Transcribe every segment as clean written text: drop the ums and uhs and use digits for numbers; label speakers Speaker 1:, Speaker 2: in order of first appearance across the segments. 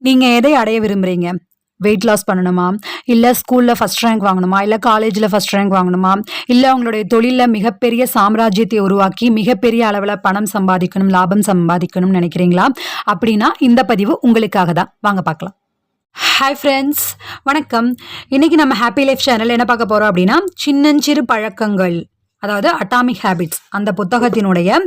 Speaker 1: நீங்க எதை அடைய விரும்புறீங்க? வெயிட் லாஸ் பண்ணணுமா? இல்ல ஸ்கூல்ல ஃபர்ஸ்ட் ரேங்க் வாங்கணுமா? இல்ல காலேஜ்ல ஃபர்ஸ்ட் ரேங்க் வாங்கணுமா? இல்ல உங்களுடைய தொழில்ல மிகப்பெரிய சாம்ராஜ்யத்தை உருவாக்கி மிகப்பெரிய அளவுல பணம் சம்பாதிக்கணும், லாபம் சம்பாதிக்கணும்னு நினைக்கிறீங்களா? அப்படின்னா இந்த பதிவு உங்களுக்காக தான். வாங்க பார்க்கலாம். ஹாய் ஃப்ரெண்ட்ஸ், வணக்கம். இன்னைக்கு நம்ம ஹாப்பி லைஃப் சேனல் என்ன பார்க்க போறோம் அப்படின்னா, சின்னஞ்சிறு பழக்கங்கள், அதாவது அட்டாமிக் ஹேபிட்ஸ், அந்த புத்தகத்தினுடைய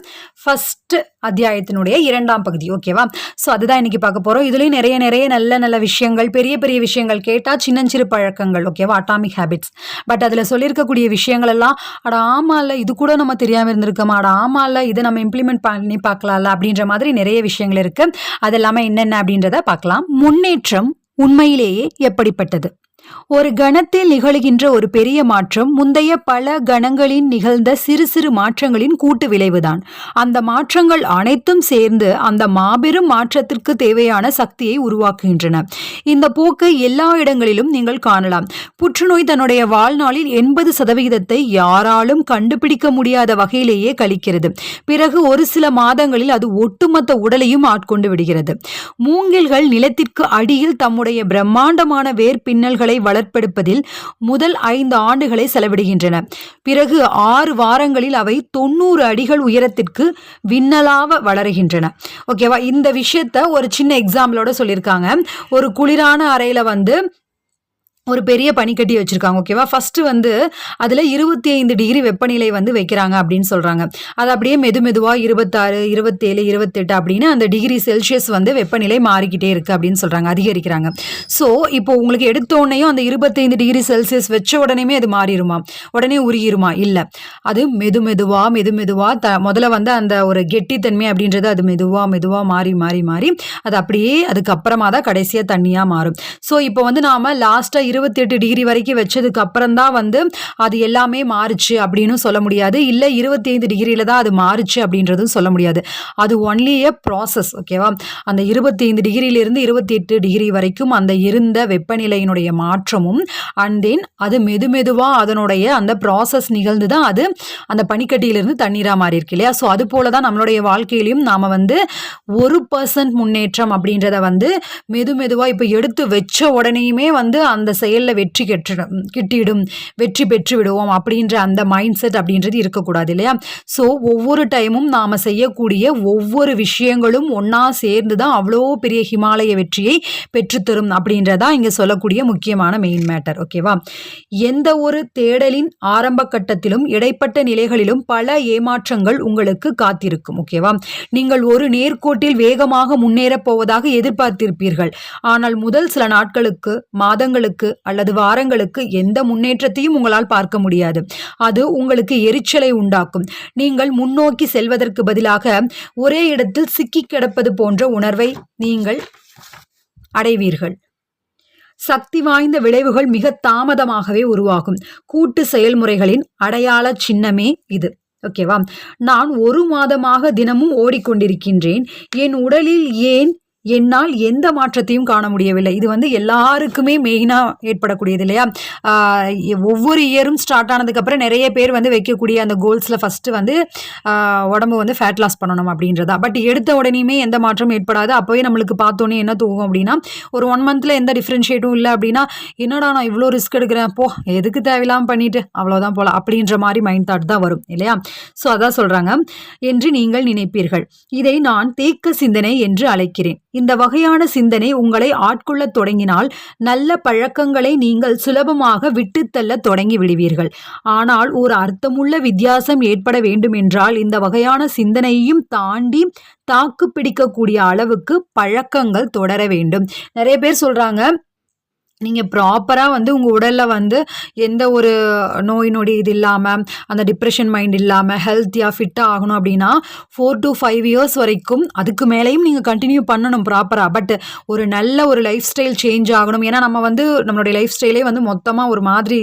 Speaker 1: ஃபர்ஸ்ட் அத்தியாயத்தினுடைய 2ஆம் பகுதி. ஓகேவா? ஸோ அதுதான் இன்னைக்கு பார்க்க போறோம். இதுலயும் நிறைய நிறைய நல்ல நல்ல விஷயங்கள், பெரிய பெரிய விஷயங்கள் கேட்டா சின்னஞ்சிறு பழக்கங்கள். ஓகேவா? Atomic habits. பட் அதுல சொல்லியிருக்கக்கூடிய விஷயங்கள் எல்லாம், அட ஆமால இது கூட நம்ம தெரியாம இருந்திருக்கோமா, அட ஆமால இதை நம்ம இம்ப்ளிமெண்ட் பண்ணி பார்க்கலாம்ல அப்படின்ற மாதிரி நிறைய விஷயங்கள் இருக்கு. அது எல்லாமே என்னென்ன அப்படின்றத பார்க்கலாம். முன்னேற்றம் உண்மையிலேயே எப்படிப்பட்டது? ஒரு கணத்தில் நிகழ்கின்ற ஒரு பெரிய மாற்றம் முந்தைய பல கணங்களில் நிகழ்ந்த சிறு சிறு மாற்றங்களின் கூட்டு விளைவுதான். அந்த மாற்றங்கள் அனைத்தும் சேர்ந்து அந்த மாபெரும் மாற்றத்திற்கு தேவையான சக்தியை உருவாக்குகின்றன. இந்த போக்கு எல்லா இடங்களிலும் நீங்கள் காணலாம். புற்றுநோய் தன்னுடைய வாழ்நாளில் 80% யாராலும் கண்டுபிடிக்க முடியாத வகையிலேயே கழிக்கிறது. பிறகு ஒரு சில மாதங்களில் அது ஒட்டுமொத்த உடலையும் ஆட்கொண்டு விடுகிறது. மூங்கில்கள் நிலத்திற்கு அடியில் தம்முடைய பிரம்மாண்டமான வேர் பின்னல்களை வளர்ப்பெடுப்பதில் முதல் 5 ஆண்டுகளை செலவிடுகின்றன. பிறகு 6 வாரங்களில் அவை 90 அடிகள் உயரத்திற்கு விண்ணலாவ வளருகின்றன. ஓகேவா? இந்த விஷயத்த ஒரு சின்ன எக்ஸாம்பிளோட சொல்லியிருக்காங்க. ஒரு குளிரான அறையில ஒரு பெரிய பனிக்கட்டி வச்சிருக்காங்க. ஓகேவா? ஃபர்ஸ்ட் அதுல 25 டிகிரி வெப்பநிலை வைக்கிறாங்க அப்படின்னு சொல்றாங்க. அது அப்படியே மெதுவா 26, 27, 28 அப்படின்னு அந்த டிகிரி செல்சியஸ் வெப்பநிலை மாறிக்கிட்டே இருக்கு அப்படின்னு சொல்றாங்க, அதிகரிக்கிறாங்க. ஸோ இப்போ உங்களுக்கு எடுத்தோடனையும் அந்த 25 டிகிரி செல்சியஸ் வச்ச உடனேமே அது மாறிடுமா? உடனே உருகிருமா? இல்ல. அது மெதுவா முதல்ல அந்த ஒரு கெட்டித்தன்மை அப்படின்றது அது மெதுவா மாறி அது அப்படியே அதுக்கப்புறமா தான் கடைசியா தண்ணியா மாறும். ஸோ இப்போ நாம லாஸ்டா 28 டிகிரி வரைக்கும் வச்சதுக்கு அப்புறம் தான் அது எல்லாமே மாறுச்சு அப்படின்னு சொல்ல முடியாது. இல்ல 25 டிகிரியில தான் அது மாறுச்சு அப்படின்றதும் சொல்ல முடியாது. அது ஒன்லி எ ப்ராசஸ். ஓகேவா? அந்த 25 டிகிரியிலிருந்து 28 டிகிரி வரைக்கும் அந்த இருந்த வெப்பநிலையினுடைய மாற்றமும் அண்ட் தென் அது மெதுவா அதனுடைய அந்த ப்ராசஸ் நிகழ்ந்து தான் அது அந்த பனிக்கட்டியிலிருந்து தண்ணீரா மாறி இருக்கு இல்லையா? ஸோ அது போல தான் நம்மளுடைய வாழ்க்கையிலையும் நாம 1% முன்னேற்றம் அப்படின்றத மெதுவா இப்போ எடுத்து வச்ச உடனேயுமே அந்த செயல்ல கிட்டிடும், வெற்றி பெற்று விடுவோம் அப்படின்ற அந்த மைண்ட் செட் அப்படின்றது இருக்கக்கூடாது இல்லையா? ஸோ ஒவ்வொரு டைமும் நாம செய்யக்கூடிய ஒவ்வொரு விஷயங்களும் ஒன்னா சேர்ந்து தான் அவ்வளோ பெரிய ஹிமாலய வெற்றியை பெற்றுத்தரும் அப்படின்றதா இங்க சொல்லக்கூடிய முக்கியமான மெயின் மேட்டர். ஓகேவா? எந்த ஒரு தேடலின் ஆரம்ப கட்டத்திலும் இடைப்பட்ட நிலைகளிலும் பல ஏமாற்றங்கள் உங்களுக்கு காத்திருக்கும். ஓகேவா? நீங்கள் ஒரு நேர்கோட்டில் வேகமாக முன்னேறப் போவதாக எதிர்பார்த்திருப்பீர்கள். ஆனால் முதல் சில நாட்களுக்கு, மாதங்களுக்கு அல்லது வாரங்களுக்கு எந்த முன்னேற்றத்தையும் உங்களால் பார்க்க முடியாது. அது உங்களுக்கு எரிச்சலை உண்டாக்கும். நீங்கள் முன்னோக்கி செல்வதற்கு பதிலாக ஒரே இடத்தில் சிக்கி கிடப்பது போன்ற உணர்வை நீங்கள் அடைவீர்கள். சக்தி வாய்ந்த விளைவுகள் மிக தாமதமாகவே உருவாகும். கூட்டு செயல்முறைகளின் அடையாள சின்னமே இது. ஓகேவா? நான் 1 மாதமாக தினமும் ஓடிக்கொண்டிருக்கின்றேன். என் உடலில் என்னால் எந்த மாற்றத்தையும் காண முடியவில்லை. இது எல்லாருக்குமே மெயினா ஏற்படக்கூடியது இல்லையா? ஒவ்வொரு இயரும் ஸ்டார்ட் ஆனதுக்கு அப்புறம் நிறைய பேர் வைக்கக்கூடிய அந்த கோல்ஸ்ல ஃபர்ஸ்ட் உடம்பு ஃபேட் லாஸ் பண்ணணும் அப்படின்றதா. பட் எடுத்த உடனேயுமே எந்த மாற்றமும் ஏற்படாது. அப்போவே நம்மளுக்கு பார்த்தோன்னே என்ன தோகும் அப்படின்னா, ஒரு 1 மந்த்ல எந்த டிஃப்ரென்ஷியேட்டும் இல்லை அப்படின்னா, என்னடா நான் இவ்வளோ ரிஸ்க் எடுக்கிறேன், போ எதுக்கு தேவையில்லாம பண்ணிட்டு அவ்வளோதான் போல அப்படின்ற மாதிரி மைண்ட் தாட் தான் வரும் இல்லையா? ஸோ அதான் சொல்றாங்க என்று நீங்கள் நினைப்பீர்கள். இதை நான் தேக்க சிந்தனை என்று அழைக்கிறேன். இந்த வகையான சிந்தனை உங்களை ஆட்கொள்ளத் தொடங்கினால் நல்ல பழக்கங்களை நீங்கள் சுலபமாக விட்டுத்தள்ள தொடங்கி விடுவீர்கள். ஆனால் ஒரு அர்த்தமுள்ள வித்தியாசம் ஏற்பட வேண்டும் என்றால் இந்த வகையான சிந்தனையையும் தாண்டி தாக்கு பிடிக்கக்கூடிய அளவுக்கு பழக்கங்கள் தொடர வேண்டும். நிறைய பேர் சொல்றாங்க, நீங்க ப்ராப்பரா உங்க உடல்ல எந்த ஒரு நோய் நொடி இது இல்லாம, அந்த டிப்ரெஷன் மைண்ட் இல்லாம ஹெல்த்தியா ஃபிட்டா ஆகணும் அப்படின்னா 4 to 5 இயர்ஸ் வரைக்கும், அதுக்கு மேலேயும் நீங்க கண்டினியூ பண்ணணும் ப்ராப்பரா. பட் ஒரு நல்ல ஒரு லைஃப் ஸ்டைல் சேஞ்ச் ஆகணும். ஏன்னா நம்ம நம்மளுடைய லைஃப் ஸ்டைலே மொத்தமா ஒரு மாதிரி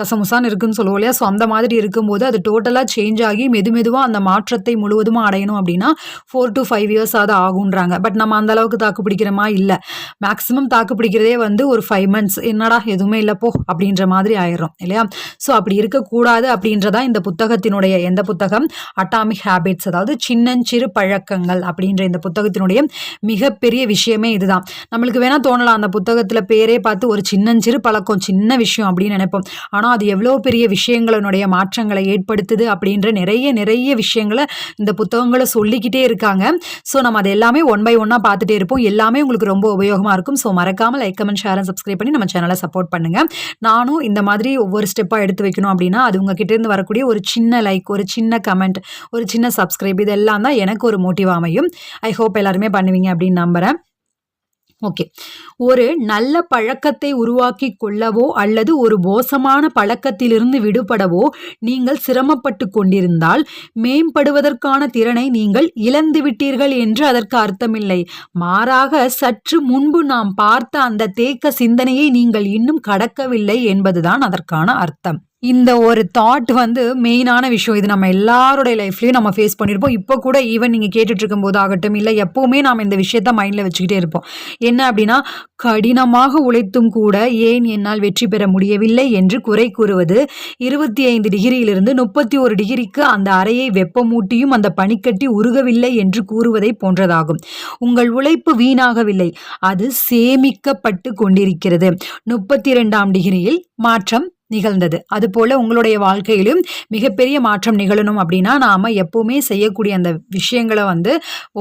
Speaker 1: கசமுசான்னு இருக்குன்னு சொல்லுவோம் இல்லையா? ஸோ அந்த மாதிரி இருக்கும்போது அது டோட்டலா சேஞ்ச் ஆகி மெதுவா அந்த மாற்றத்தை முழுவதுமா அடையணும் அப்படின்னா 4 to 5 இயர்ஸ் ஆகுன்றாங்க. பட் நம்ம அந்த அளவுக்கு தாக்கு பிடிக்கிறோமா? இல்லை. மேக்சிமம் தாக்கு பிடிக்கிறதே ஒரு 5 5 months என்னடா எதுவுமே இல்லை போ அப்படின்ற மாதிரி ஆயிரும் இல்லையா? ஸோ அப்படி இருக்கக்கூடாது அப்படின்றதா இந்த புத்தகத்தினுடைய எந்த புத்தகம்? அட்டாமிக் ஹேபிட்ஸ், அதாவது சின்னஞ்சிறு பழக்கங்கள் அப்படின்ற இந்த புத்தகத்தினுடைய மிகப்பெரிய விஷயமே இதுதான். நம்மளுக்கு வேணா தோணலாம் அந்த புத்தகத்தில் பேரே பார்த்து ஒரு சின்னஞ்சிறு பழக்கம், சின்ன விஷயம் அப்படின்னு நினைப்போம். ஆனால் அது எவ்வளோ பெரிய விஷயங்களினுடைய மாற்றங்களை ஏற்படுத்துது அப்படின்ற நிறைய நிறைய விஷயங்களை இந்த புத்தகங்களை சொல்லிக்கிட்டே இருக்காங்க. ஸோ நம்ம அது எல்லாமே ஒன் பை ஒன்னாக பார்த்துட்டே இருப்போம். எல்லாமே உங்களுக்கு ரொம்ப உபயோகமாக இருக்கும். ஸோ மறக்காமல் like, comment, share and subscribe பண்ணி நம்ம சேனலை சப்போர்ட் பண்ணுங்கள். நானும் இந்த மாதிரி ஒவ்வொரு ஸ்டெப்பாக எடுத்து வைக்கணும் அப்படின்னா அது உங்ககிட்ட இருந்து வரக்கூடிய ஒரு சின்ன லைக், ஒரு சின்ன கமெண்ட், ஒரு சின்ன சப்ஸ்கிரைப், இதெல்லாம் தான் எனக்கு ஒரு மோட்டிவ் அமையும். ஐ ஹோப் எல்லாருமே பண்ணுவீங்க அப்படின்னு நம்புகிறேன். ஓகே, ஒரு நல்ல பழக்கத்தை உருவாக்கி கொள்ளவோ அல்லது ஒரு மோசமான பழக்கத்திலிருந்து விடுபடவோ நீங்கள் சிரமப்பட்டு கொண்டிருந்தால் மேம்படுவதற்கான திறனை நீங்கள் இழந்து விட்டீர்கள் என்று அதற்கு அர்த்தமில்லை. மாறாக சற்று முன்பு நாம் பார்த்த அந்த தேக்க சிந்தனையை நீங்கள் இன்னும் கடக்கவில்லை என்பதுதான் அதற்கான அர்த்தம். இந்த ஒரு தாட் வந்து மெயினான விஷயம். இது நம்ம எல்லாருடைய லைஃப்லையும் நம்ம ஃபேஸ் பண்ணியிருப்போம். இப்போ கூட ஈவன் நீங்கள் கேட்டுட்டு இருக்கும்போது ஆகட்டும், இல்லை எப்போவுமே நாம் இந்த விஷயத்த மைண்டில் வச்சுக்கிட்டே இருப்போம். என்ன அப்படின்னா, கடினமாக உழைத்தும் கூட ஏன் என்னால் வெற்றி பெற முடியவில்லை என்று குறை கூறுவது 25 டிகிரியிலிருந்து 31 டிகிரிக்கு அந்த அறையை வெப்பமூட்டியும் அந்த பனிக்கட்டி உருகவில்லை என்று கூறுவதை போன்றதாகும். உங்கள் உழைப்பு வீணாகவில்லை, அது சேமிக்கப்பட்டு கொண்டிருக்கிறது. 32ஆம் டிகிரியில் மாற்றம் நிகழ்ந்தது. அதுபோல உங்களுடைய வாழ்க்கையிலும் மிகப்பெரிய மாற்றம் நிகழணும் அப்படின்னா நாம எப்பவுமே செய்யக்கூடிய அந்த விஷயங்களை வந்து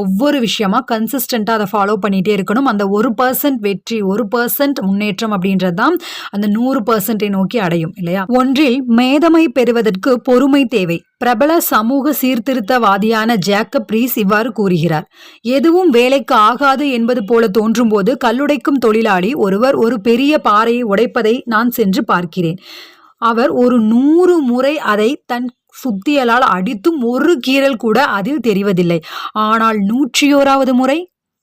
Speaker 1: ஒவ்வொரு விஷயமா கன்சிஸ்டண்டா அதை ஃபாலோ பண்ணிட்டே இருக்கணும். அந்த 1% வெற்றி, 1% முன்னேற்றம் அப்படின்றது தான் அந்த 100% நோக்கி அடையும் இல்லையா? ஒன்றில் மேதமை பெறுவதற்கு பொறுமை தேவை. பிரபல சமூக சீர்திருத்தவாதியான ஜேக்கப் ரீஸ் இவ்வாறு கூறுகிறார்: எதுவும் வேலைக்கு ஆகாது என்பது போல தோன்றும் போது கல்லுடைக்கும் தொழிலாளி ஒருவர் ஒரு பெரிய பாறையை உடைப்பதை நான் சென்று பார்க்கிறேன். அவர் ஒரு 100 முறை அதை தன் சுத்தியலால் அடித்தும் ஒரு கீறல் கூட அதில் தெரிவதில்லை. ஆனால் 101வது முறை,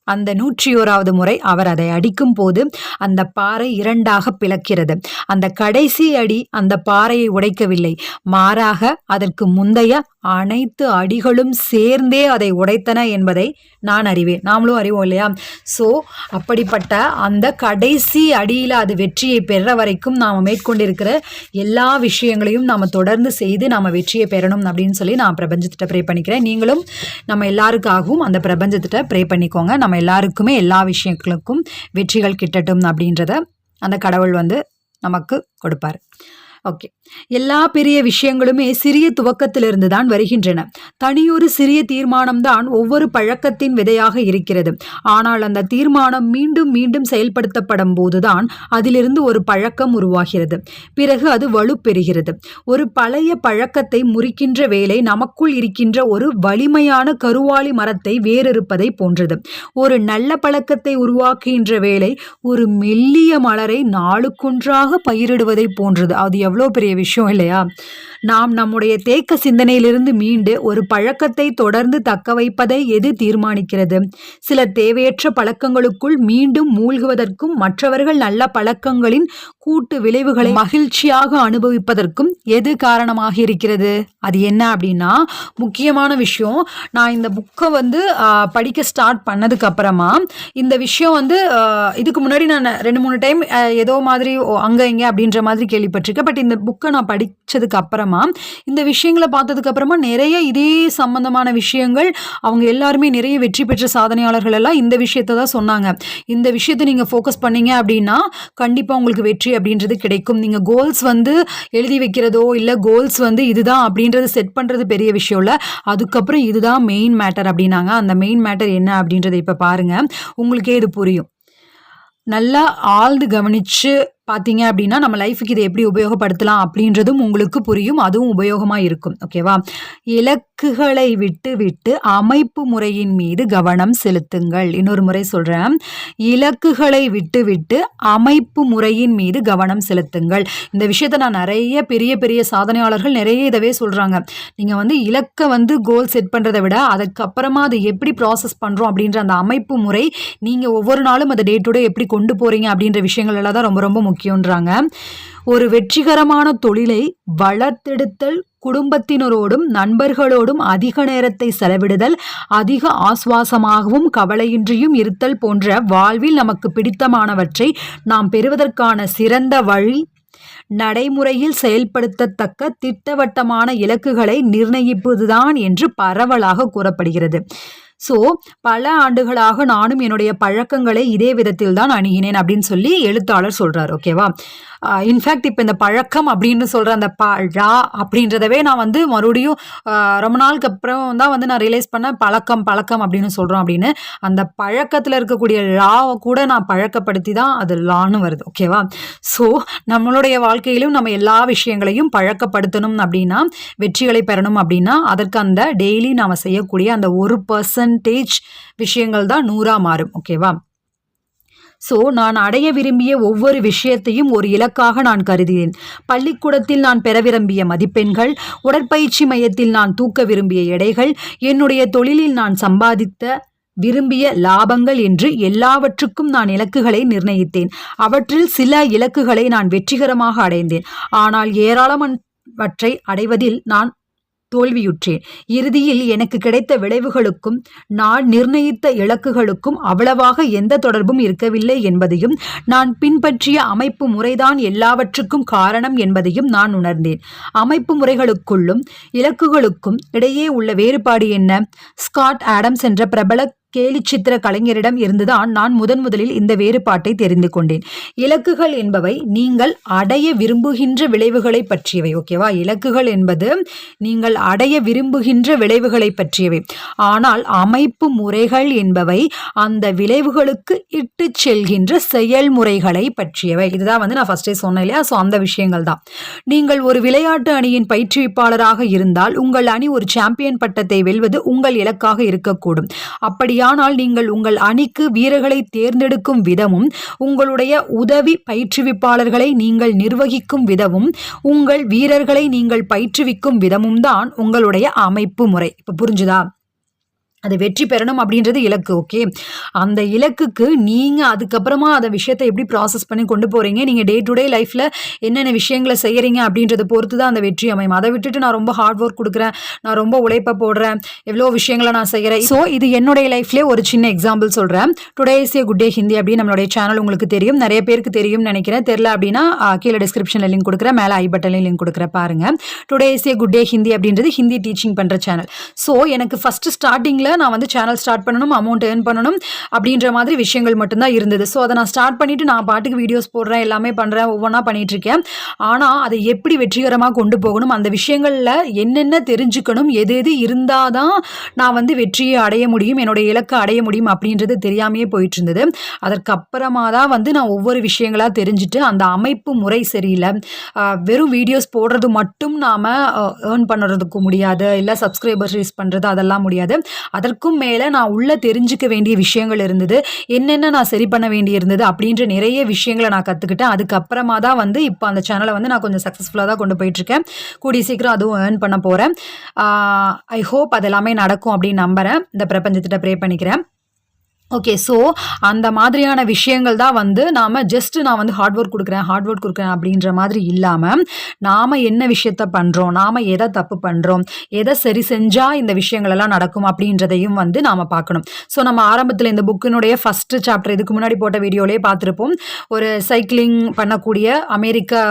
Speaker 1: அந்த 101வது முறை அவர் அதை அடிக்கும் போது அந்த பாறை 2ஆக பிளக்கிறது. அந்த கடைசி அடி அந்த பாறையை உடைக்கவில்லை, மாறாக அதற்கு முந்தைய அனைத்து அடிகளும் சேர்ந்தே அதை உடைத்தன என்பதை நான் அறிவேன். நாமளும் அறிவோம் இல்லையா? ஸோ அப்படிப்பட்ட அந்த கடைசி அடியில் அது வெற்றியை பெற வரைக்கும் நாம் மேற்கொண்டிருக்கிற எல்லா விஷயங்களையும் நாம் தொடர்ந்து செய்து நாம் வெற்றியை பெறணும் அப்படின்னு சொல்லி நான் பிரபஞ்சத்திட்ட ப்ரே பண்ணிக்கிறேன். நீங்களும் நம்ம எல்லாருக்காகவும் அந்த பிரபஞ்சத்திட்ட ப்ரே பண்ணிக்கோங்க. நம்ம எல்லாருக்குமே எல்லா விஷயங்களுக்கும் வெற்றிகள் கிட்டட்டும் அப்படின்றத அந்த கடவுள் வந்து நமக்கு கொடுப்பார். ஓகே, எல்லா பெரிய விஷயங்களுமே சிறிய துவக்கத்திலிருந்து தான் வருகின்றன. தனியொரு சிறிய தீர்மானம் தான் ஒவ்வொரு பழக்கத்தின் விதையாக இருக்கிறது. ஆனால் அந்த தீர்மானம் மீண்டும் மீண்டும் செயல்படுத்தப்படும் போதுதான் அதிலிருந்து ஒரு பழக்கம் உருவாகிறது. பிறகு அது வலுப்பெறுகிறது. ஒரு பழைய பழக்கத்தை முறிக்கின்ற வேலை நமக்குள் இருக்கின்ற ஒரு வலிமையான கருவாளி மரத்தை வேறறுப்பதை போன்றது. ஒரு நல்ல பழக்கத்தை உருவாக்குகின்ற வேலை ஒரு மெல்லிய மலரை நாளுக்கொன்றாக பயிரிடுவதை போன்றது. அது எவ்வளோ பெரிய விஷயம் இல்லையா? நாம் நம்முடைய தேக்க சிந்தனையிலிருந்து மீண்டு ஒரு பழக்கத்தை தொடர்ந்து தக்க வைப்பதை எது தீர்மானிக்கிறது? சில தேவையற்ற பழக்கங்களுக்குள் மீண்டும் மூழ்குவதற்கும் மற்றவர்கள் நல்ல பழக்கங்களின் கூட்டு விளைவுகளை மகிழ்ச்சியாக அனுபவிப்பதற்கும் எது காரணமாக இருக்கிறது? அது என்ன அப்படின்னா, முக்கியமான விஷயம், நான் இந்த புக்கை வந்து படிக்க ஸ்டார்ட் பண்ணதுக்கு அப்புறமா இந்த விஷயம் வந்து இதுக்கு முன்னாடி நான் 2-3 டைம் ஏதோ மாதிரி அங்கே இங்கே அப்படின்ற மாதிரி கேள்விப்பட்டிருக்கேன். பட் இந்த புக்கை நான் படித்ததுக்கு அப்புறமா, இந்த விஷயங்களை பார்த்ததுக்கு அப்புறமா நிறைய இதே சம்பந்தமான விஷயங்கள், அவங்க எல்லாருமே நிறைய வெற்றி பெற்ற சாதனையாளர்கள் எல்லாம் இந்த விஷயத்தை தான் சொன்னாங்க. இந்த விஷயத்தை நீங்கள் ஃபோக்கஸ் பண்ணீங்க அப்படின்னா கண்டிப்பாக உங்களுக்கு வெற்றி அப்படின்றது கிடைக்கும். நீங்கள் கோல்ஸ் வந்து எழுதி வைக்கிறதோ இல்லை கோல்ஸ் வந்து இதுதான் அப்படின்றது செட் பண்ணுறது பெரிய விஷயம் இல்லை. அதுக்கப்புறம் இதுதான் மெயின் மேட்டர் அப்படின்னாங்க. அந்த மெயின் மேட்டர் என்ன அப்படின்றத இப்போ பாருங்கள், உங்களுக்கே இது புரியும். நல்லா ஆழ்ந்து கவனித்து பார்த்தீங்க அப்படின்னா நம்ம லைஃபுக்கு இதை எப்படி உபயோகப்படுத்தலாம் அப்படின்றதும் உங்களுக்கு புரியும். அதுவும் உபயோகமாக இருக்கும். ஓகேவா? இலக்குகளை விட்டு விட்டு அமைப்பு முறையின் மீது கவனம் செலுத்துங்கள். இன்னொரு முறை சொல்கிறேன், இலக்குகளை விட்டு விட்டு அமைப்பு முறையின் மீது கவனம் செலுத்துங்கள். இந்த விஷயத்தை நான் நிறைய பெரிய பெரிய சாதனையாளர்கள் நிறைய இதவே சொல்கிறாங்க. நீங்கள் வந்து இலக்கை வந்து கோல் செட் பண்ணுறதை விட அதுக்கப்புறமா அதை எப்படி ப்ராசஸ் பண்ணுறோம் அப்படின்ற அந்த அமைப்பு முறை, நீங்கள் ஒவ்வொரு நாளும் அதை டே டு டே எப்படி கொண்டு போகிறீங்க அப்படின்ற விஷயங்கள் எல்லாம் தான் ரொம்ப ரொம்ப முக்கியன்றாங்க. ஒரு வெற்றிகரமான தொழிலை வளர்த்தெடுத்தல், குடும்பத்தினரோடும் நண்பர்களோடும் அதிக நேரத்தை செலவிடுதல், அதிக ஆசுவாசமாகவும் கவலையின்றியும் இருத்தல் போன்ற வாழ்வில் நமக்கு பிடித்தமானவற்றை நாம் பெறுவதற்கான சிறந்த வழி நடைமுறையில் செயல்படுத்தத்தக்க திட்டவட்டமான இலக்குகளை நிர்ணயிப்பதுதான் என்று பரவலாக கூறப்படுகிறது. ஸோ பல ஆண்டுகளாக நானும் என்னுடைய பழக்கங்களை இதே விதத்தில் தான் அணுகினேன் அப்படின்னு சொல்லி எழுத்தாளர் சொல்றார். ஓகேவா? இன்ஃபேக்ட் இப்போ இந்த பழக்கம் அப்படின்னு சொல்கிற அந்த ரா அப்படின்றதவே நான் வந்து மறுபடியும் ரொம்ப நாளுக்கு அப்புறம் தான் வந்து நான் ரியலைஸ் பண்ணேன், பழக்கம் பழக்கம் அப்படின்னு சொல்கிறோம் அப்படின்னு. அந்த பழக்கத்தில் இருக்கக்கூடிய லாவை கூட நான் பழக்கப்படுத்தி தான் அது லான்னு வருது. ஓகேவா? ஸோ நம்மளுடைய வாழ்க்கையிலும் நம்ம எல்லா விஷயங்களையும் பழக்கப்படுத்தணும் அப்படின்னா, வெற்றிகளை பெறணும் அப்படின்னா, அதற்கு அந்த டெய்லி நாம் செய்யக்கூடிய அந்த 1% விஷயங்கள் தான் 100ஆக மாறும். ஓகேவா? ஸோ நான் அடைய விரும்பிய ஒவ்வொரு விஷயத்தையும் ஒரு இலக்காக நான் கருதினேன். பள்ளிக்கூடத்தில் நான் பெற விரும்பிய மதிப்பெண்கள், உடற்பயிற்சி மையத்தில் நான் தூக்க விரும்பிய எடைகள், என்னுடைய தொழிலில் நான் சம்பாதித்த விரும்பிய லாபங்கள் என்று எல்லாவற்றுக்கும் நான் இலக்குகளை நிர்ணயித்தேன். அவற்றில் சில இலக்குகளை நான் வெற்றிகரமாக அடைந்தேன். ஆனால் ஏராளமானவற்றை அடைவதில் நான் தோல்வியுற்றேன். இறுதியில் எனக்கு கிடைத்த விளைவுகளுக்கும் நான் நிர்ணயித்த இலக்குகளுக்கும் அவ்வளவாக எந்த தொடர்பும் இருக்கவில்லை என்பதையும், நான் பின்பற்றிய அமைப்பு முறைதான் எல்லாவற்றுக்கும் காரணம் என்பதையும் நான் உணர்ந்தேன். அமைப்பு முறைகளுக்குள்ளும் இலக்குகளுக்கும் இடையே உள்ள வேறுபாடு என்ன? ஸ்காட் ஆடம்ஸ் என்ற பிரபல கேலிச்சித்திர கலைஞரிடம் இருந்துதான் நான் முதலில் இந்த வேறுபாட்டை தெரிந்து கொண்டேன். இலக்குகள் என்பவை நீங்கள் அடைய விரும்புகின்ற விளைவுகளை பற்றியவை. ஓகேவா? இலக்குகள் என்பது நீங்கள் அடைய விரும்புகின்ற விளைவுகளை பற்றியவை. ஆனால் அமைப்பு முறைகள் என்பவை அந்த விளைவுகளுக்கு இட்டு செல்கின்ற செயல்முறைகளை பற்றியவை. இதுதான் வந்து நான் ஃபர்ஸ்டே சொன்னேன் இல்லையா? ஸோ அந்த விஷயங்கள் தான். நீங்கள் ஒரு விளையாட்டு அணியின் பயிற்றுவிப்பாளராக இருந்தால் உங்கள் அணி ஒரு சாம்பியன் பட்டத்தை வெல்வது உங்கள் இலக்காக இருக்கக்கூடும். அப்படியானால் நீங்கள் உங்கள் அணிக்கு வீரர்களை தேர்ந்தெடுக்கும் விதமும், உங்களுடைய உதவி பயிற்றுவிப்பாளர்களை நீங்கள் நிர்வகிக்கும் விதமும், உங்கள் வீரர்களை நீங்கள் பயிற்றுவிக்கும் விதமும் தான் உங்களுடைய அமைப்பு முறை. இப்போ புரிஞ்சுதா? அது வெற்றி பெறணும் அப்படின்றது இலக்கு. ஓகே, அந்த இலக்குக்கு நீங்கள் அதுக்கப்புறமா அந்த விஷயத்தை எப்படி ப்ராசஸ் பண்ணி கொண்டு போகிறீங்க, நீங்கள் டே டு டே லைஃப்பில் என்னென்ன விஷயங்களை செய்கிறீங்க அப்படின்றத பொறுத்து தான் அந்த வெற்றி அமையும். அதை விட்டுட்டு நான் ரொம்ப ஹார்ட் ஒர்க் கொடுக்குறேன், நான் ரொம்ப உழைப்பை போடுறேன், எவ்வளோ விஷயங்களை நான் செய்கிறேன். ஸோ இது என்னுடைய லைஃப்லேயே ஒரு சின்ன எக்ஸாம்பிள் சொல்கிறேன். Today is a good day Hindi அப்படின்னு நம்மளுடைய சேனல் உங்களுக்கு தெரியும், நிறைய பேருக்கு தெரியும்னு நினைக்கிறேன். தெரில அப்படின்னா கீழே டிஸ்கிரிப்ஷனில் லிங்க் கொடுக்குறேன், மேலே ஐ பட்டன்லையும் லிங்க் கொடுக்குறேன், பாருங்கள். Today is a good day Hindi அப்படின்றது ஹிந்தி டீச்சிங் பண்ணுற சேனல். ஸோ எனக்கு ஃபஸ்ட்டு ஸ்டார்டிங்கில் நான் வந்து சேனல் ஸ்டார்ட் பண்ணணும், அமௌண்ட் ஏர்ன் பண்ணணும் அப்படின்ற மாதிரி விஷயங்கள் மட்டும்தான் இருந்தது. ஸோ அதை நான் ஸ்டார்ட் பண்ணிவிட்டு நான் பாட்டுக்கு வீடியோஸ் போடுறேன், எல்லாமே பண்ணுறேன், ஒவ்வொன்றா பண்ணிகிட்ருக்கேன். ஆனால் அதை எப்படி வெற்றிகரமாக கொண்டு போகணும், அந்த விஷயங்களில் என்னென்ன தெரிஞ்சுக்கணும், எது எது இருந்தால் தான் நான் வந்து வெற்றியை அடைய முடியும், என்னுடைய இலக்கை அடைய முடியும் அப்படின்றது தெரியாமையே போயிட்டு இருந்தது. அதற்கப்புறமா தான் வந்து நான் ஒவ்வொரு விஷயங்களாக தெரிஞ்சுட்டு, அந்த அமைப்பு முறை சரியில்லை, வெறும் வீடியோஸ் போடுறது மட்டும் நாம் ஏர்ன் பண்ணுறதுக்கு முடியாது, இல்லை சப்ஸ்கிரைபர்ஸ் யூஸ் பண்ணுறது அதெல்லாம் முடியாது. அதற்கும் மேலே நான் உள்ள தெரிஞ்சுக்க வேண்டிய விஷயங்கள் இருந்தது, என்னென்ன நான் சரி பண்ண வேண்டி இருந்தது அப்படின்ற நிறைய விஷயங்களை நான் கற்றுக்கிட்டேன். அதுக்கப்புறமா தான் வந்து இப்போ அந்த சேனலை வந்து நான் கொஞ்சம் சக்ஸஸ்ஃபுல்லாக தான் கொண்டு போயிட்டுருக்கேன். கூடிய சீக்கிரம் அதுவும் ஏர்ன் பண்ண போகிறேன். ஐ ஹோப் அது எல்லாமே நடக்கும் அப்படின்னு நம்புகிறேன். இந்த பிரபஞ்சத்திட்ட ப்ரே பண்ணிக்கிறேன். ஓகே, ஸோ அந்த மாதிரியான விஷயங்கள் தான் வந்து நான் வந்து ஹார்ட் ஒர்க் கொடுக்குறேன் அப்படின்ற மாதிரி இல்லாமல், நாம் என்ன விஷயத்த பண்ணுறோம், நாம் எதை தப்பு பண்ணுறோம், எதை சரி செஞ்சால் இந்த விஷயங்களெல்லாம் நடக்கும் அப்படின்றதையும் வந்து நாம் பார்க்கணும். ஸோ நம்ம ஆரம்பத்தில் இந்த புக்கினுடைய ஃபஸ்ட்டு சாப்டர் இதுக்கு முன்னாடி போட்ட வீடியோலேயே பார்த்துருப்போம். ஒரு சைக்கிளிங் பண்ணக்கூடிய அமெரிக்கா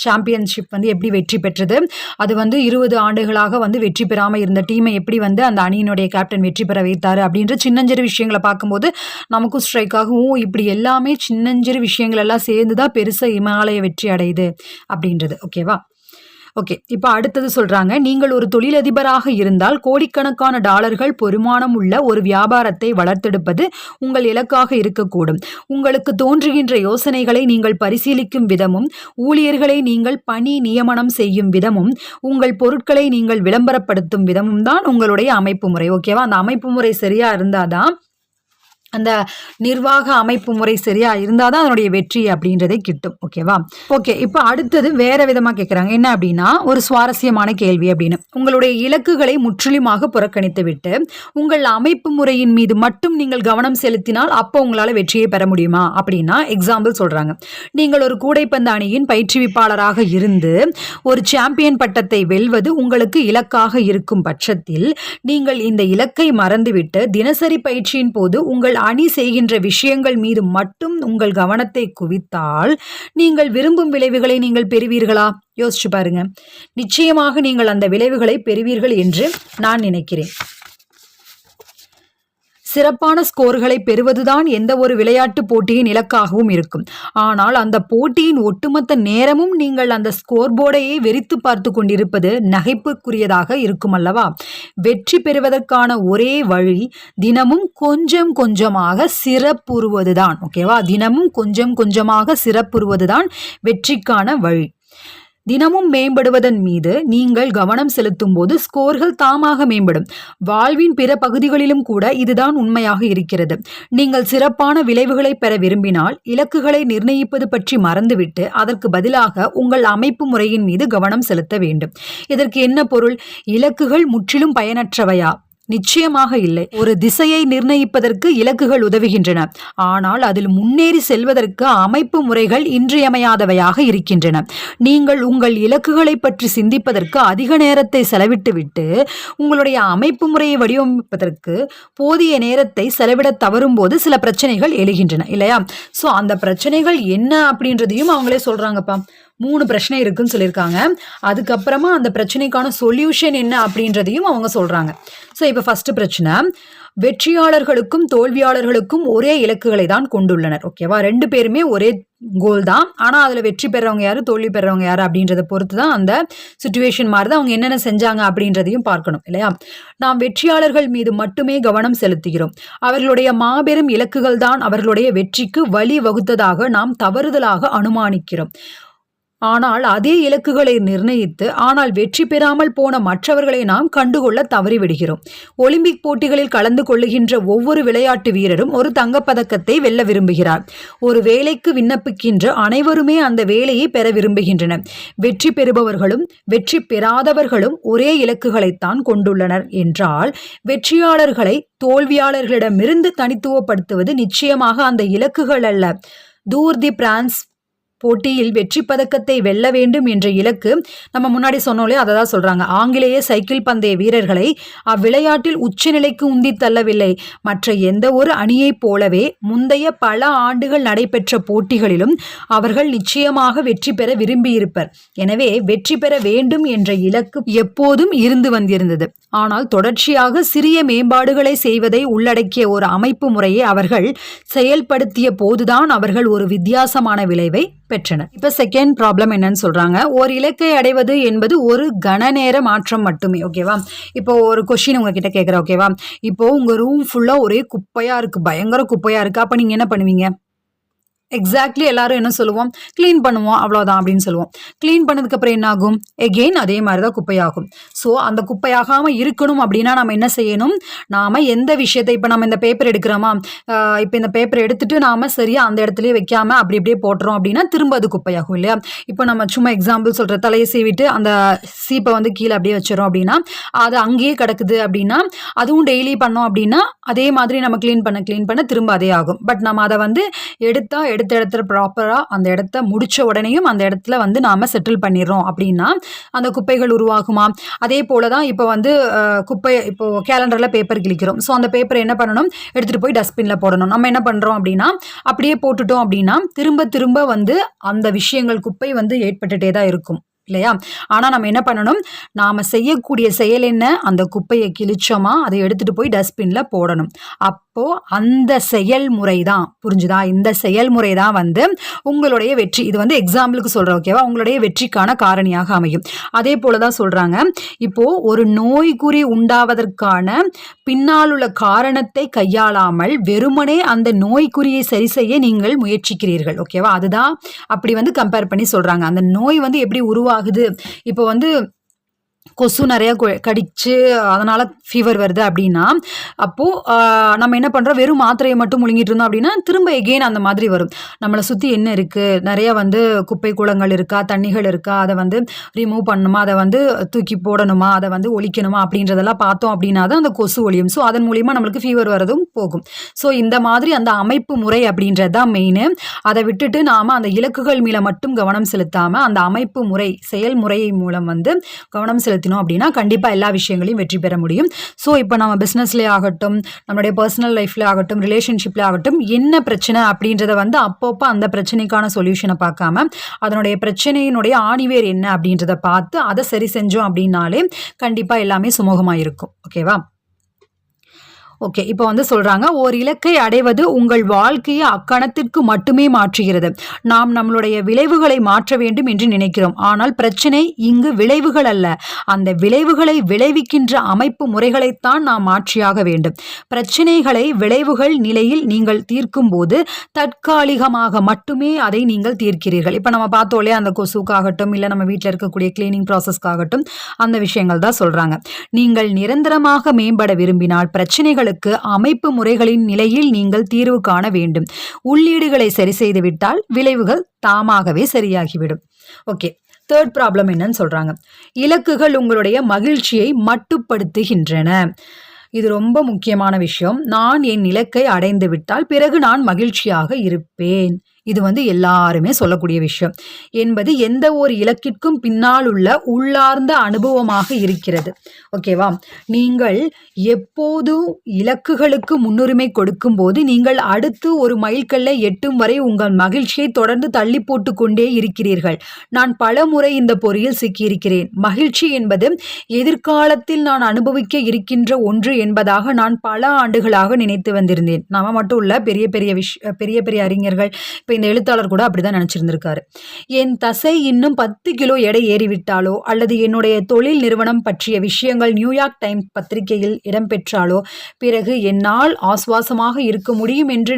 Speaker 1: சாம்பியன்ஷிப் வந்து எப்படி வெற்றி பெற்றது, அது வந்து 20 ஆண்டுகளாக வந்து வெற்றி பெறாமல் இருந்த டீமை எப்படி வந்து அந்த அணியினுடைய கேப்டன் வெற்றி பெற வைத்தார் அப்படின்ற சின்னஞ்சிறு விஷயங்களை பார்க்கும்போது நமக்கும் ஸ்ட்ரைக் ஆகும், இப்படி எல்லாமே சின்னஞ்சிறு விஷயங்கள் எல்லாம் சேர்ந்து தான் பெருசாக இமாலய வெற்றி அடையுது அப்படின்றது. ஓகேவா? ஓகே, இப்போ அடுத்தது சொல்கிறாங்க, நீங்கள் ஒரு தொழிலதிபராக இருந்தால் கோடிக்கணக்கான டாலர்கள் பெருமானம் உள்ள ஒரு வியாபாரத்தை வளர்த்தெடுப்பது உங்கள் இலக்காக இருக்கக்கூடும். உங்களுக்கு தோன்றுகின்ற யோசனைகளை நீங்கள் பரிசீலிக்கும் விதமும், ஊழியர்களை நீங்கள் பணி நியமனம் செய்யும் விதமும், உங்கள் பொருட்களை நீங்கள் விளம்பரப்படுத்தும் விதமும் தான் உங்களுடைய அமைப்பு முறை. ஓகேவா? அந்த அமைப்பு முறை சரியாக இருந்தால் தான் அந்த நிர்வாக அமைப்பு முறை சரியா இருந்தால் தான் அதனுடைய வெற்றி அப்படின்றதே கிட்டும். ஓகேவா? ஓகே, இப்போ அடுத்தது வேற விதமாக கேட்குறாங்க. என்ன அப்படின்னா, ஒரு சுவாரஸ்யமான கேள்வி அப்படின்னு, உங்களுடைய இலக்குகளை முற்றிலுமாக புறக்கணித்து விட்டு உங்கள் அமைப்பு முறையின் மீது மட்டும் நீங்கள் கவனம் செலுத்தினால் அப்போ உங்களால் வெற்றியை பெற முடியுமா அப்படின்னா, எக்ஸாம்பிள் சொல்றாங்க. நீங்கள் ஒரு கூடைப்பந்து அணியின் பயிற்றுவிப்பாளராக இருந்து ஒரு சாம்பியன் பட்டத்தை வெல்வது உங்களுக்கு இலக்காக இருக்கும் பட்சத்தில் நீங்கள் இந்த இலக்கை மறந்துவிட்டு தினசரி பயிற்சியின் போது உங்கள் அணி செய்கின்ற விஷயங்கள் மீது மட்டும் உங்கள் கவனத்தை குவித்தால் நீங்கள் விரும்பும் விளைவுகளை நீங்கள் பெறுவீர்களா? யோசிச்சு பாருங்க. நிச்சயமாக நீங்கள் அந்த விளைவுகளை பெறுவீர்கள் என்று நான் நினைக்கிறேன். சிறப்பான ஸ்கோர்களை பெறுவதுதான் எந்த ஒரு விளையாட்டு போட்டியின் இலக்காகவும் இருக்கும். ஆனால் அந்த போட்டியின் ஒட்டுமொத்த நேரமும் நீங்கள் அந்த ஸ்கோர் போர்டையே வெறித்து பார்த்து கொண்டிருப்பது நகைப்புக்குரியதாக இருக்கும் அல்லவா? வெற்றி பெறுவதற்கான ஒரே வழி தினமும் கொஞ்சம் கொஞ்சமாக சிறப்புறுவதுதான். ஓகேவா? தினமும் கொஞ்சம் கொஞ்சமாக சிறப்புறுவதுதான் வெற்றிக்கான வழி. தினமும் மேம்படுவதன் மீது நீங்கள் கவனம் செலுத்தும் போது ஸ்கோர்கள் தாமாக மேம்படும். வாழ்வின் பிற பகுதிகளிலும் கூட இதுதான் உண்மையாக இருக்கிறது. நீங்கள் சிறப்பான விளைவுகளை பெற விரும்பினால் இலக்குகளை நிர்ணயிப்பது பற்றி மறந்துவிட்டு அதற்கு பதிலாக உங்கள் அமைப்பு முறையின் மீது கவனம் செலுத்த வேண்டும். இதற்கு என்ன பொருள்? இலக்குகள் முற்றிலும் பயனற்றவையா? நிச்சயமாக இல்லை. ஒரு திசையை நிர்ணயிப்பதற்கு இலக்குகள் உதவுகின்றன. ஆனால் அதில் முன்னேறி செல்வதற்கு அமைப்பு முறைகள் இன்றியமையாதவையாக இருக்கின்றன. நீங்கள் உங்கள் இலக்குகளை பற்றி சிந்திப்பதற்கு அதிக நேரத்தை செலவிட்டுவிட்டு உங்களுடைய அமைப்பு முறையை வடிவமைப்பதற்கு போதிய நேரத்தை செலவிட தவறும் போது சில பிரச்சனைகள் எழுகின்றன இல்லையா? ஸோ அந்த பிரச்சனைகள் என்ன அப்படின்றதையும் அவங்களே சொல்றாங்கப்பா. 3 பிரச்சனை இருக்குன்னு சொல்லியிருக்காங்க. அதுக்கப்புறமா அந்த பிரச்சனைக்கான சொல்யூஷன் என்ன அப்படின்றதையும் அவங்க சொல்றாங்க. ஸோ இப்போ ஃபர்ஸ்ட் பிரச்சனை, வெற்றியாளர்களுக்கும் தோல்வியாளர்களுக்கும் ஒரே இலக்குகளை தான் கொண்டுள்ளனர். ஓகேவா? 2 பேருமே ஒரே கோல் தான். ஆனால் அதில் வெற்றி பெறவங்க யாரு, தோல்வி பெறவங்க யாரு அப்படின்றத பொறுத்து தான் அந்த சுச்சுவேஷன் மாதிரி தான் அவங்க என்னென்ன செஞ்சாங்க அப்படின்றதையும் பார்க்கணும் இல்லையா? நாம் வெற்றியாளர்கள் மீது மட்டுமே கவனம் செலுத்துகிறோம். அவர்களுடைய மாபெரும் இலக்குகள் தான் அவர்களுடைய வெற்றிக்கு வழி வகுத்ததாக நாம் தவறுதலாக அனுமானிக்கிறோம். ஆனால் அதே இலக்குகளை நிர்ணயித்து ஆனால் வெற்றி பெறாமல் போன மற்றவர்களை நாம் கண்டுகொள்ள தவறிவிடுகிறோம். ஒலிம்பிக் போட்டிகளில் கலந்து கொள்ளுகின்ற ஒவ்வொரு விளையாட்டு வீரரும் ஒரு தங்கப்பதக்கத்தை வெல்ல விரும்புகிறார். ஒரு வேலைக்கு விண்ணப்பிக்கின்ற அனைவருமே அந்த வேலையை பெற விரும்புகின்றனர். வெற்றி பெறுபவர்களும் வெற்றி பெறாதவர்களும் ஒரே இலக்குகளைத்தான் கொண்டுள்ளனர் என்றால் வெற்றியாளர்களை தோல்வியாளர்களிடமிருந்து தனித்துவப்படுத்துவது நிச்சயமாக அந்த இலக்குகள் அல்ல. டூர் தி பிரான்ஸ் போட்டியில் வெற்றி பதக்கத்தை வெல்ல வேண்டும் என்ற இலக்கு, நம்ம முன்னாடி சொன்னோலே அதை தான் சொல்றாங்க. ஆங்கிலேய சைக்கிள் பந்தய வீரர்களை அவ்விளையாட்டில் உச்சநிலைக்கு உந்தி தள்ளவில்லை. மற்ற எந்த ஒரு அணியைப் போலவே முந்தைய பல ஆண்டுகள் நடைபெற்ற போட்டிகளிலும் அவர்கள் நிச்சயமாக வெற்றி பெற விரும்பியிருப்பர். எனவே வெற்றி பெற வேண்டும் என்ற இலக்கு எப்போதும் இருந்து வந்திருந்தது. ஆனால் தொடர்ச்சியாக சிறிய மேம்பாடுகளை செய்வதை உள்ளடக்கிய ஒரு அமைப்பு முறையை அவர்கள் செயல்படுத்திய போதுதான் அவர்கள் ஒரு வித்தியாசமான விளைவை பெற்றனர். இப்ப செகண்ட் ப்ராப்ளம் என்னன்னு சொல்றாங்க, ஒரு இலக்கை அடைவது என்பது ஒரு கன நேர மாற்றம் மட்டுமே. ஓகேவா? இப்போ ஒரு கொஸ்டின் உங்ககிட்ட கேட்குறேன். ஓகேவா? இப்போ உங்க ரூம் ஃபுல்லா ஒரே குப்பையா இருக்கு, பயங்கர குப்பையா இருக்கு. அப்ப நீங்க என்ன பண்ணுவீங்க? எக்ஸாக்ட்லி எல்லாரும் என்ன சொல்லுவோம்? கிளீன் பண்ணுவோம், அவ்வளோதான் அப்படின்னு சொல்லுவோம். கிளீன் பண்ணதுக்கப்புறம் என்ன ஆகும்? எகெயின் அதே மாதிரி தான் குப்பையாகும். ஸோ அந்த குப்பையாகாமல் இருக்கணும் அப்படின்னா நம்ம என்ன செய்யணும்? நாம் எந்த விஷயத்தை, இப்போ நம்ம இந்த பேப்பர் எடுக்கிறோமா, இப்போ இந்த பேப்பர் எடுத்துட்டு நாம் சரியாக அந்த இடத்துலயே வைக்காமல் அப்படி இப்படியே போட்டுறோம் அப்படின்னா திரும்ப அது குப்பையாகும் இல்லையா? இப்போ நம்ம சும்மா எக்ஸாம்பிள் சொல்கிற, தலையை சீவிட்டு அந்த சீப்பை வந்து கீழே அப்படியே வச்சிடறோம் அப்படின்னா அது அங்கேயே கிடக்குது அப்படின்னா அதுவும் டெய்லி பண்ணோம் அப்படின்னா அதே மாதிரி நம்ம க்ளீன் பண்ண திரும்ப அதே ஆகும். பட் நம்ம அதை வந்து எடுத்த இடத்துல ப்ராப்பராக அந்த இடத்த முடிச்ச உடனேயும் அந்த இடத்துல வந்து நாம செட்டில் பண்ணிடுறோம் அப்படின்னா அந்த குப்பைகள் உருவாகுமா? அதே போல தான் இப்போ வந்து இப்போ கேலண்டரில் பேப்பர் கிழிக்கிறோம். ஸோ அந்த பேப்பரை என்ன பண்ணணும்? எடுத்துகிட்டு போய் டஸ்ட்பினில் போடணும். நம்ம என்ன பண்ணுறோம் அப்படின்னா அப்படியே போட்டுட்டோம் அப்படின்னா திரும்ப திரும்ப வந்து அந்த விஷயங்கள், குப்பை வந்து ஏற்பட்டுட்டே தான் இருக்கும் இல்லையா? ஆனால் நம்ம என்ன பண்ணணும்? நாம் செய்யக்கூடிய செயல் என்ன? அந்த குப்பையை கிழிச்சோமா அதை எடுத்துகிட்டு போய் டஸ்ட்பினில் போடணும். அப்போது அந்த செயல்முறை தான், புரிஞ்சுதா? இந்த செயல்முறை தான் வந்து உங்களுடைய வெற்றி. இது வந்து எக்ஸாம்பிளுக்கு சொல்கிறேன். ஓகேவா? உங்களுடைய வெற்றிக்கான காரணியாக அமையும். அதே போல தான் சொல்கிறாங்க, இப்போது ஒரு நோய்க்குறி உண்டாவதற்கான பின்னால் உள்ள காரணத்தை கையாளாமல் வெறுமனே அந்த நோய்க்குறியை சரி செய்ய நீங்கள் முயற்சிக்கிறீர்கள். ஓகேவா? அதுதான் அப்படி வந்து கம்பேர் பண்ணி சொல்கிறாங்க. அந்த நோய் வந்து எப்படி உருவாகுது? இப்போ வந்து கொசு நிறையா கடிச்சு அதனால் ஃபீவர் வருது அப்படின்னா, அப்போது நம்ம என்ன பண்ணுறோம், வெறும் மாத்திரையை மட்டும் முழுங்கிட்டு இருந்தோம் அப்படின்னா திரும்ப எகெயின் அந்த மாதிரி வரும். நம்மளை சுற்றி என்ன இருக்குது, நிறையா குப்பை கூளங்கள் இருக்கா, தண்ணிகள் இருக்கா, அதை ரிமூவ் பண்ணணுமா, அதை தூக்கி போடணுமா, அதை ஒழிக்கணுமா அப்படின்றதெல்லாம் பார்த்தோம் அப்படின்னா தான் அந்த கொசு ஒழியும். ஸோ அதன் மூலிமா நம்மளுக்கு ஃபீவர் வரதும் போகும். ஸோ இந்த மாதிரி அந்த அமைப்பு முறை அப்படின்றது தான் மெயின். அதை விட்டுட்டு நாம் அந்த இலக்குகள் மேலே மட்டும் கவனம் செலுத்தாமல் அந்த அமைப்பு முறை செயல்முறை மூலம் கவனம் செலுத்தினோம் அப்படின்னா கண்டிப்பாக எல்லா விஷயங்களையும் வெற்றி பெற முடியும். ஸோ இப்போ நம்ம பிஸ்னஸ்லேயே ஆகட்டும், நம்மளுடைய பர்சனல் லைஃப்ல ஆகட்டும், ரிலேஷன்ஷிப்ல ஆகட்டும், என்ன பிரச்சனை அப்படின்றத அப்பப்போ அந்த பிரச்சனைக்கான சொல்யூஷனை பார்க்காம அதனுடைய பிரச்சனையினுடைய ஆணிவேர் என்ன அப்படின்றத பார்த்து அதை சரி செஞ்சோம் அப்படின்னாலே கண்டிப்பாக எல்லாமே சுமூகமாக இருக்கும். ஓகேவா? ஓகே, இப்போ சொல்கிறாங்க, ஓர் இலக்கை அடைவது உங்கள் வாழ்க்கையை அக்கணத்திற்கு மட்டுமே மாற்றுகிறது. நாம் நம்மளுடைய விளைவுகளை மாற்ற வேண்டும் என்று நினைக்கிறோம். ஆனால் பிரச்சனை இங்கு விளைவுகள் அல்ல, அந்த விளைவுகளை விளைவிக்கின்ற அமைப்பு முறைகளைத்தான் நாம் மாற்றியாக வேண்டும். பிரச்சனைகளை விளைவுகள் நிலையில் நீங்கள் தீர்க்கும் போது தற்காலிகமாக மட்டுமே அதை நீங்கள் தீர்க்கிறீர்கள். இப்போ நம்ம பார்த்தோம் இல்லையா, அந்த கொசுக்காகட்டும் இல்லை நம்ம வீட்டில் இருக்கக்கூடிய கிளீனிங் ப்ராசஸ்க்காகட்டும் அந்த விஷயங்கள் தான் சொல்கிறாங்க. நீங்கள் நிரந்தரமாக மேம்பட விரும்பினால் பிரச்சனைகள் அமைப்பு முறைகளின் நிலையில் நீங்கள் தீர்வு காண வேண்டும். உள்ளீடுகளை சரி செய்து விட்டால் விளைவுகள் தாமாகவே சரியாகிவிடும். ஓகே, தேர்ட் ப்ராப்ளம் என்னன்னு சொல்றாங்க, இலக்குகள் உங்களுடைய மகிழ்ச்சியை மட்டுப்படுத்துகின்றன. இது ரொம்ப முக்கியமான விஷயம். நான் என் இலக்கை அடைந்து விட்டால் பிறகு நான் மகிழ்ச்சியாக இருப்பேன். இது எல்லாருமே சொல்லக்கூடிய விஷயம் என்பது எந்த ஒரு இலக்கிற்கும் பின்னால் உள்ள உள்ளார்ந்த அனுபவமாக இருக்கிறது. ஓகேவா? நீங்கள் எப்போதும் இலக்குகளுக்கு முன்னுரிமை கொடுக்கும் போது நீங்கள் அடுத்து ஒரு மைல்கல்லை எட்டும் வரை உங்கள் மகிழ்ச்சியை தொடர்ந்து தள்ளி போட்டு கொண்டே இருக்கிறீர்கள். நான் பல முறை இந்த பொறியில் சிக்கியிருக்கிறேன். மகிழ்ச்சி என்பது எதிர்காலத்தில் நான் அனுபவிக்க இருக்கின்ற ஒன்று என்பதாக நான் பல ஆண்டுகளாக நினைத்து வந்திருந்தேன். நாம மட்டும் இல்ல, பெரிய பெரிய அறிஞர்கள், இப்போ இந்த எழுத்தாளர் கூட அப்படிதான் நினைச்சிருந்திருக்காரு. என் தசை இன்னும் 10 கிலோ எடை ஏறிவிட்டாலோ அல்லது என்னுடைய தொழில் நிறுவனம் பற்றிய விஷயங்கள் நியூயார்க் டைம்ஸ் பத்திரிகையில் இடம்பெற்றாலோ பிறகு என்னால் ஆசுவாசமாக இருக்க முடியும் என்று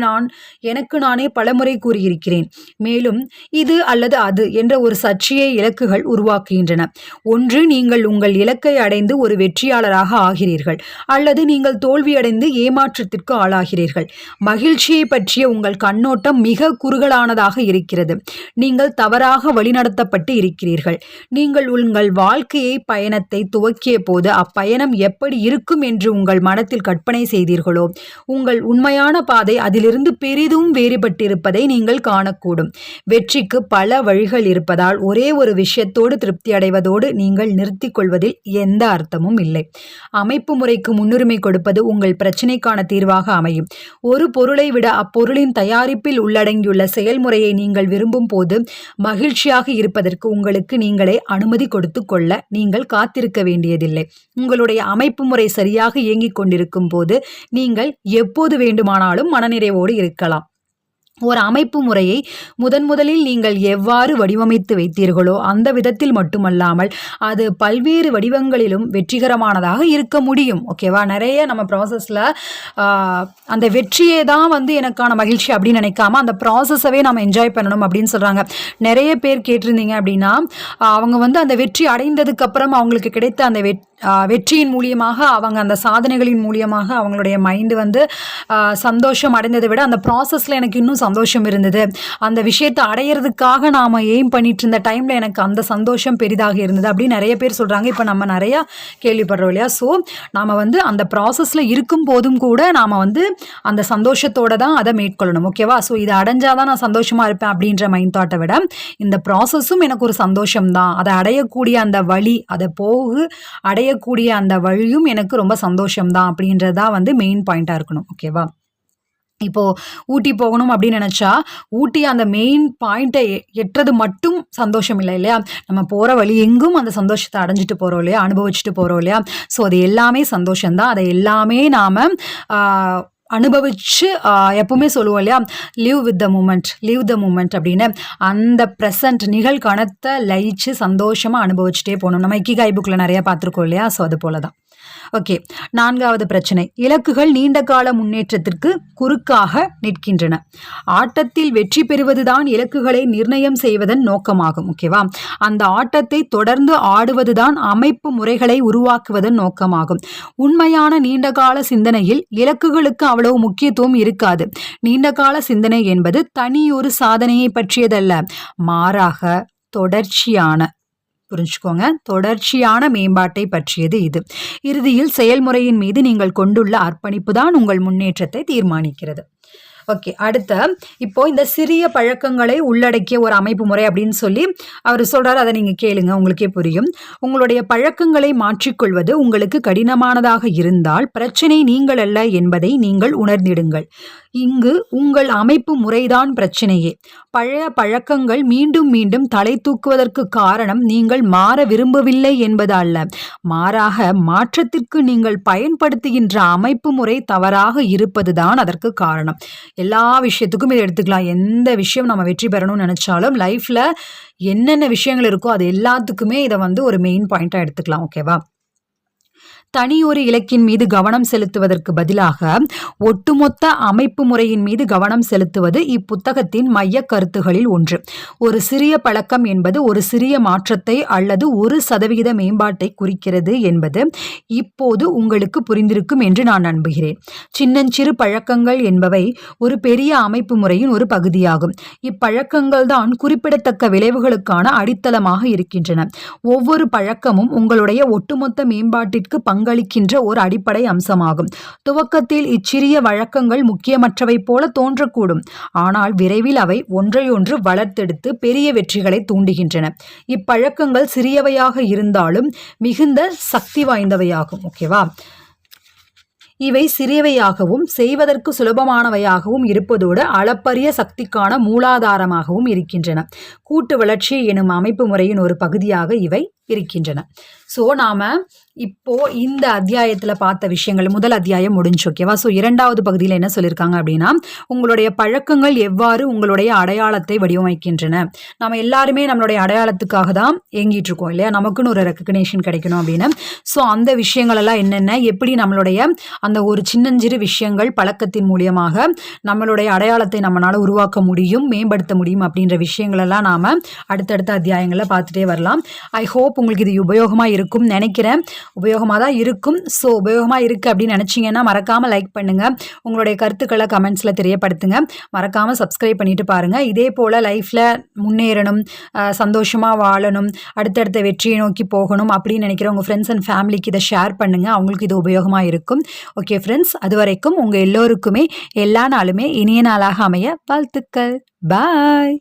Speaker 1: எனக்கு நானே பலமுறை கூறியிருக்கிறேன். மேலும் இது அல்லது அது என்ற ஒரு சர்ச்சையை இலக்குகள் உருவாக்குகின்றன. ஒன்று, நீங்கள் உங்கள் இலக்கை அடைந்து ஒரு வெற்றியாளராக ஆகிறீர்கள், அல்லது நீங்கள் தோல்வியடைந்து ஏமாற்றத்திற்கு ஆளாகிறீர்கள். மகிழ்ச்சியை பற்றிய உங்கள் கண்ணோட்டம் மிக குறுகலானதாக இருக்கிறது. நீங்கள் தவறாக வழிநடத்தப்பட்டு இருக்கிறீர்கள். நீங்கள் உங்கள் வாழ்க்கையை பயணத்தை துவக்கிய போது அப்பயணம் எப்படி இருக்கும் என்று உங்கள் மனத்தில் கற்பனை செய்தீர்களோ உங்கள் உண்மையான பாதை அதிலிருந்து பெரிதும் வேறுபட்டிருப்பதை நீங்கள் காணக்கூடும். வெற்றிக்கு பல வழிகள் இருப்பதால் ஒரே ஒரு விஷயத்தோடு திருப்தி அடைவதோடு நீங்கள் நிறுத்திக் கொள்வதில் எந்த அர்த்தமும் இல்லை. அமைப்பு முறைக்கு முன்னுரிமை கொடுப்பது உங்கள் பிரச்சனைக்கான தீர்வாக அமையும். ஒரு பொருளை விட அப்பொருளின் தயாரிப்பில் உள்ளடங்கியுள்ள செயல்முறையை நீங்கள் விரும்பும் போது மகிழ்ச்சியாக இருப்பதற்கு உங்களுக்கு நீங்களே அனுமதி கொடுத்து கொள்ள நீங்கள் காத்திருக்க வேண்டியதில்லை. உங்களுடைய அமைப்பு முறை சரியாக இயங்கிக் கொண்டிருக்கும் போது நீங்கள் எப்போது வேண்டுமானாலும் மனநிறைவோடு இருக்கலாம். ஒரு அமைப்பு முறையை முதலில் நீங்கள் எவ்வாறு வடிவமைத்து வைத்தீர்களோ அந்த விதத்தில் மட்டுமல்லாமல் அது பல்வேறு வடிவங்களிலும் வெற்றிகரமானதாக இருக்க முடியும். ஓகேவா? நிறைய நம்ம ப்ராசஸில் அந்த வெற்றியே தான் எனக்கான மகிழ்ச்சி அப்படின்னு நினைக்காம அந்த ப்ராசஸவே நம்ம என்ஜாய் பண்ணணும் அப்படின்னு சொல்கிறாங்க. நிறைய பேர் கேட்டிருந்தீங்க அப்படின்னா அவங்க அந்த வெற்றி அடைந்ததுக்கு அப்புறம் அவங்களுக்கு கிடைத்த அந்த வெற்றியின் மூலியமாக அவங்க அந்த சாதனைகளின் மூலியமாக அவங்களுடைய மைண்டு சந்தோஷம் அடைந்ததை விட அந்த ப்ராசஸில் எனக்கு இன்னும் சந்தோஷம் இருந்தது, அந்த விஷயத்தை அடையிறதுக்காக நாம் எய்ம் பண்ணிட்டு இருந்த டைமில் எனக்கு அந்த சந்தோஷம் பெரிதாக இருந்தது அப்படின்னு நிறைய பேர் சொல்கிறாங்க. இப்போ நம்ம நிறையா கேள்விப்படுறோம் இல்லையா? ஸோ நாம் அந்த ப்ராசஸில் இருக்கும் போதும் கூட நாம் அந்த சந்தோஷத்தோடு தான் அதை மேற்கொள்ளணும். ஓகேவா? ஸோ இதை அடைஞ்சாதான் நான் சந்தோஷமாக இருப்பேன் அப்படின்ற மைண்ட் தாட்டை விட இந்த ப்ராசஸும் எனக்கு ஒரு சந்தோஷம் தான், அதை அடையக்கூடிய அந்த வழி, அதை அடையக்கூடிய அந்த வழியும் எனக்கு ரொம்ப சந்தோஷம்தான் அப்படின்றதா மெயின் பாயிண்டாக இருக்கணும். ஓகேவா? இப்போது ஊட்டி போகணும் அப்படின்னு நினச்சா ஊட்டி அந்த மெயின் பாயிண்ட்டை எட்டுறது மட்டும் சந்தோஷம் இல்லை இல்லையா? நம்ம போகிற வழி எங்கும் அந்த சந்தோஷத்தை அடைஞ்சிட்டு போகிறோம் இல்லையா, அனுபவிச்சுட்டு போகிறோம் இல்லையா? ஸோ அது எல்லாமே சந்தோஷம்தான். அதை எல்லாமே நாம் அனுபவிச்சு எப்பவுமே சொல்லுவோம் இல்லையா, லிவ் த மூமெண்ட் அப்படின்னு. அந்த ப்ரெசன்ட் நிகழ்கணத்தை லயிச்சு சந்தோஷமாக அனுபவிச்சுட்டே போகணும். நம்ம இக்கிகாய் புக்கில் நிறையா பார்த்துருக்கோம் இல்லையா? ஸோ அது போல தான். ஓகே. 4வது பிரச்சனை, இலக்குகள் நீண்ட கால முன்னேற்றத்திற்கு குறுக்காக நிற்கின்றன. ஆட்டத்தில் வெற்றி பெறுவதுதான் இலக்குகளை நிர்ணயம் செய்வதன் நோக்கமாகும். ஓகேவா? அந்த ஆட்டத்தை தொடர்ந்து ஆடுவதுதான் அமைப்பு முறைகளை உருவாக்குவதன் நோக்கமாகும். உண்மையான நீண்டகால சிந்தனையில் இலக்குகளுக்கு அவ்வளவு முக்கியத்துவம் இருக்காது. நீண்டகால சிந்தனை என்பது தனியொரு சாதனையை பற்றியதல்ல, மாறாக தொடர்ச்சியான தொடர்ச்சியான மேம்பாட்டை பற்றியது இது. இறுதியில் செயல்முறையின் மீது நீங்கள் கொண்டுள்ள அர்ப்பணிப்பு தான் உங்கள் முன்னேற்றத்தை தீர்மானிக்கிறது. ஓகே. அடுத்த இப்போ இந்த சிறிய பழக்கங்களை உள்ளடக்கிய ஒரு அமைப்பு முறை அப்படின்னு சொல்லி அவர் சொல்றாரு. அதை நீங்க கேளுங்க, உங்களுக்கே புரியும். உங்களுடைய பழக்கங்களை மாற்றிக்கொள்வது உங்களுக்கு கடினமானதாக இருந்தால் பிரச்சனை நீங்கள் அல்ல என்பதை நீங்கள் உணர்ந்திடுங்கள். இங்கு உங்கள் அமைப்பு முறைதான் பிரச்சனையே. பழைய பழக்கங்கள் மீண்டும் மீண்டும் தலை தூக்குவதற்கு காரணம் நீங்கள் மாற விரும்பவில்லை என்பது அல்ல, மாறாக மாற்றத்திற்கு நீங்கள் பயன்படுத்துகின்ற அமைப்பு முறை தவறாக இருப்பதுதான் அதற்கு காரணம். எல்லா விஷயத்துக்கும் இதை எடுத்துக்கலாம். எந்த விஷயம் நம்ம வெற்றி பெறணும்னு நினைச்சாலும் லைஃப்ல என்னென்ன விஷயங்கள் இருக்கோ அது எல்லாத்துக்குமே இதை ஒரு மெயின் பாயிண்டா எடுத்துக்கலாம். ஓகேவா? தனியொரு இலக்கின் மீது கவனம் செலுத்துவதற்கு பதிலாக ஒட்டுமொத்த அமைப்பு முறையின் மீது கவனம் செலுத்துவது இப்புத்தகத்தின் மைய கருத்துகளில் ஒன்று. ஒரு சிறிய பழக்கம் என்பது ஒரு சிறிய மாற்றத்தை அல்லது 1% மேம்பாட்டை குறிக்கிறது என்பது இப்போது உங்களுக்கு புரிந்திருக்கும் என்று நான் நம்புகிறேன். சின்னஞ்சிறு பழக்கங்கள் என்பவை ஒரு பெரிய அமைப்பு முறையின் ஒரு பகுதியாகும். இப்பழக்கங்கள் தான் குறிப்பிடத்தக்க விளைவுகளுக்கான அடித்தளமாக இருக்கின்றன. ஒவ்வொரு பழக்கமும் உங்களுடைய ஒட்டுமொத்த மேம்பாட்டிற்கு பங்களிக்கின்ற ஒரு அடிப்படை அம்சமாகும். துவக்கத்தில் இச்சிறிய வழக்கங்கள் முக்கியமற்றவை போல தோன்றக்கூடும், ஆனால் விரைவில் அவை ஒன்றையொன்று வளர்த்தெடுத்து பெரிய வெற்றிகளை தூண்டுகின்றன. இப்பழக்கங்கள் சிறியவையாக இருந்தாலும் மிகுந்த சக்தி வாய்ந்தவையாகும். ஓகேவா? இவை சிறியவையாகவும் செய்வதற்கு சுலபமானவையாகவும் இருப்பதோடு அளப்பரிய சக்திக்கான மூலாதாரமாகவும் இருக்கின்றன. கூட்டு வளர்ச்சி எனும் அமைப்பு முறையின் ஒரு பகுதியாக இவை இருக்கின்றன. ஸோ நாம இப்போ இந்த அத்தியாயத்தில் பார்த்த விஷயங்கள், முதல் அத்தியாயம் முடிஞ்சு. ஓகேவா? ஸோ 2வது பகுதியில் என்ன சொல்லியிருக்காங்க அப்படின்னா, உங்களுடைய பழக்கங்கள் எவ்வாறு உங்களுடைய அடையாளத்தை வடிவமைக்கின்றன. நம்ம எல்லாருமே நம்மளுடைய அடையாளத்துக்காக தான் ஏங்கிட்டு இருக்கோம் இல்லையா? நமக்குன்னு ஒரு ரெக்கக்னேஷன் கிடைக்கணும் அப்படின்னு. ஸோ அந்த விஷயங்கள் எல்லாம் என்னென்ன, எப்படி நம்மளுடைய அந்த ஒரு சின்னஞ்சிறு விஷயங்கள் பழக்கத்தின் மூலியமாக நம்மளுடைய அடையாளத்தை நம்மளால உருவாக்க முடியும், மேம்படுத்த முடியும் அப்படின்ற விஷயங்கள் எல்லாம் நாம அடுத்தடுத்த அத்தியாயங்களில் பார்த்துட்டே வரலாம். ஐ ஹோப் உங்களுக்கு இது உபயோகமாக இருக்கும் நினைக்கிறேன். உபயோகமாக தான் இருக்கும். ஸோ உபயோகமாக இருக்குது அப்படின்னு நினச்சிங்கன்னா மறக்காமல் லைக் பண்ணுங்கள். உங்களுடைய கருத்துக்களை கமெண்ட்ஸில் தெரியப்படுத்துங்க. மறக்காமல் சப்ஸ்கிரைப் பண்ணிட்டு பாருங்கள். இதே போல் லைஃப்பில் முன்னேறணும், சந்தோஷமாக வாழணும், அடுத்தடுத்த வெற்றியை நோக்கி போகணும் அப்படின்னு நினைக்கிற உங்கள் ஃப்ரெண்ட்ஸ் அண்ட் ஃபேமிலிக்கு இதை ஷேர் பண்ணுங்கள். அவங்களுக்கு இது உபயோகமாக இருக்கும். ஓகே ஃப்ரெண்ட்ஸ், அது வரைக்கும் உங்கள் எல்லோருக்குமே எல்லா நாளுமே இனிய நாளாக அமைய வாழ்த்துக்கள். பாய்.